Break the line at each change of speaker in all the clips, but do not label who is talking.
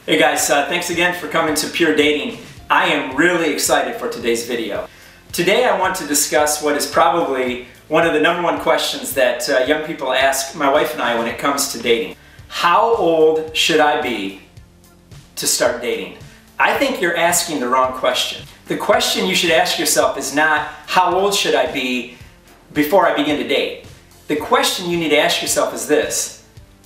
Hey guys, thanks again for coming to Pure Dating. I am really excited for today's video. Today I want to discuss what is probably one of the #1 questions that young people ask my wife and I when it comes to dating. How old should I be to start dating? I think you're asking the wrong question. The question you should ask yourself is not, how old should I be before I begin to date? The question you need to ask yourself is this: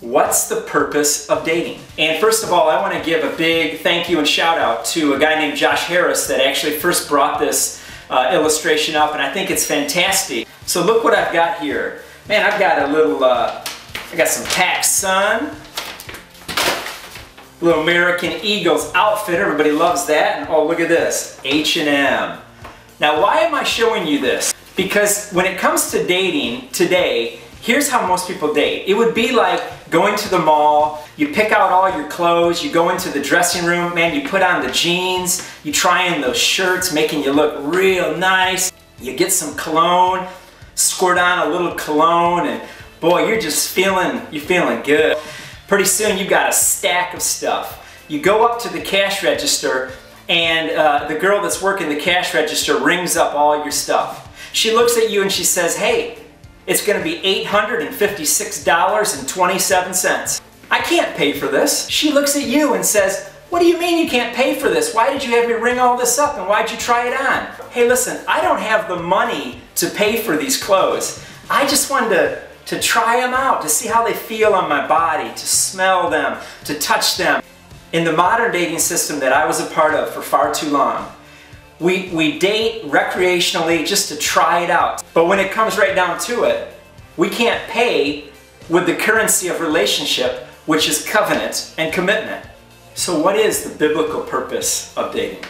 what's the purpose of dating? And first of all, I want to give a big thank you and shout out to a guy named Josh Harris that actually first brought this illustration up, and I think it's fantastic. So look what I've got here. Man, I've got a little, I got some PacSun, little American Eagles outfit. Everybody loves that. And oh, look at this, H&M. Now, why am I showing you this? Because when it comes to dating today, here's how most people date. It would be like going to the mall, you pick out all your clothes, you go into the dressing room, man, you put on the jeans, you try on those shirts, making you look real nice, you get some cologne, squirt on a little cologne, and boy, you're feeling good. Pretty soon you've got a stack of stuff. You go up to the cash register, and the girl that's working the cash register rings up all your stuff. She looks at you and she says, "Hey, it's going to be $856.27. I can't pay for this." She looks at you and says, "What do you mean you can't pay for this? Why did you have me ring all this up and why'd you try it on?" Hey, listen, I don't have the money to pay for these clothes. I just wanted to try them out, to see how they feel on my body, to smell them, to touch them. In the modern dating system that I was a part of for far too long, we date recreationally just to try it out. But when it comes right down to it, we can't pay with the currency of relationship, which is covenant and commitment. So what is the biblical purpose of dating?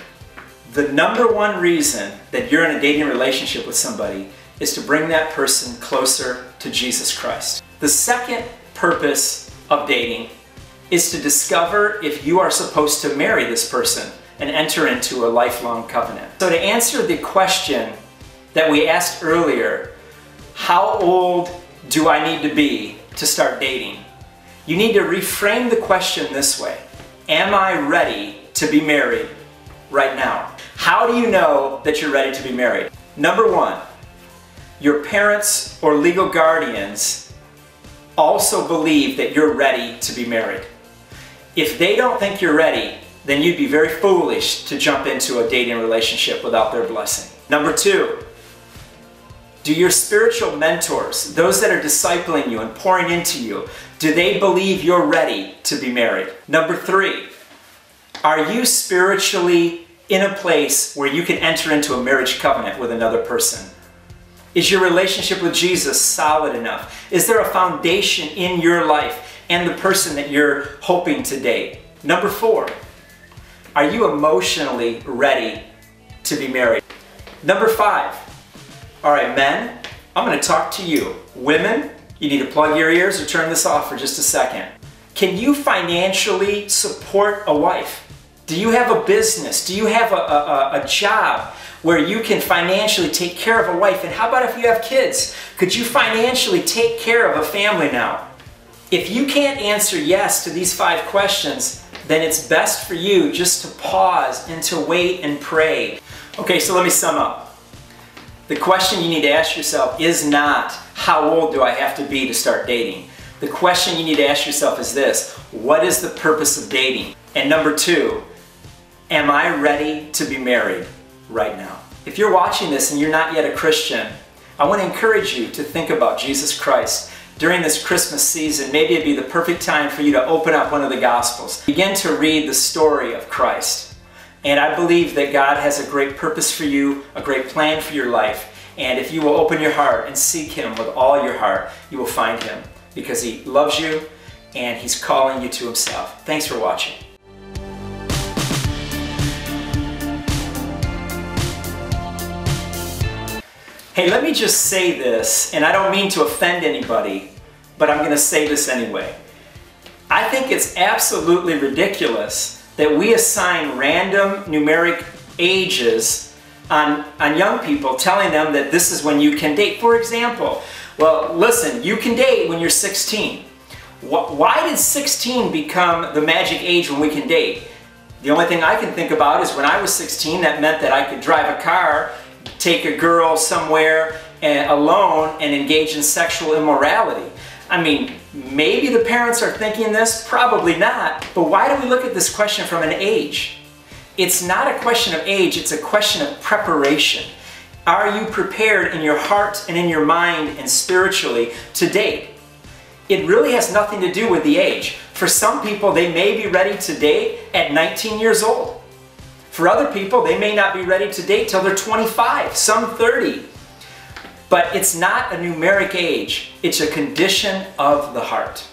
The #1 reason that you're in a dating relationship with somebody is to bring that person closer to Jesus Christ. The second purpose of dating is to discover if you are supposed to marry this person and enter into a lifelong covenant. So to answer the question that we asked earlier, how old do I need to be to start dating? You need to reframe the question this way: am I ready to be married right now? How do you know that you're ready to be married? #1, your parents or legal guardians also believe that you're ready to be married. If they don't think you're ready, then you'd be very foolish to jump into a dating relationship without their blessing. #2, do your spiritual mentors, those that are discipling you and pouring into you, do they believe you're ready to be married? #3, are you spiritually in a place where you can enter into a marriage covenant with another person? Is your relationship with Jesus solid enough? Is there a foundation in your life and the person that you're hoping to date? #4, are you emotionally ready to be married? #5, all right, men, I'm going to talk to you. Women, you need to plug your ears or turn this off for just a second. Can you financially support a wife? Do you have a business? Do you have a job where you can financially take care of a wife? And how about if you have kids? Could you financially take care of a family now? If you can't answer yes to these 5 questions, then it's best for you just to pause and to wait and pray. Okay, so let me sum up. The question you need to ask yourself is not, how old do I have to be to start dating? The question you need to ask yourself is this: what is the purpose of dating? And #2, am I ready to be married right now? If you're watching this and you're not yet a Christian, I want to encourage you to think about Jesus Christ. During this Christmas season, maybe it'd be the perfect time for you to open up one of the Gospels. Begin to read the story of Christ. And I believe that God has a great purpose for you, a great plan for your life. And if you will open your heart and seek Him with all your heart, you will find Him, because He loves you and He's calling you to Himself. Thanks for watching. Hey, let me just say this, and I don't mean to offend anybody, but I'm going to say this anyway. I think it's absolutely ridiculous that we assign random numeric ages on young people, telling them that this is when you can date. For example, well, listen, you can date when you're 16. Why did 16 become the magic age when we can date? The only thing I can think about is when I was 16, that meant that I could drive a car, take a girl somewhere alone, and engage in sexual immorality. I mean, maybe the parents are thinking this, probably not, but why do we look at this question from an age? It's not a question of age, it's a question of preparation. Are you prepared in your heart and in your mind and spiritually to date? It really has nothing to do with the age. For some people, they may be ready to date at 19 years old. For other people, they may not be ready to date till they're 25, some 30. But it's not a numeric age, it's a condition of the heart.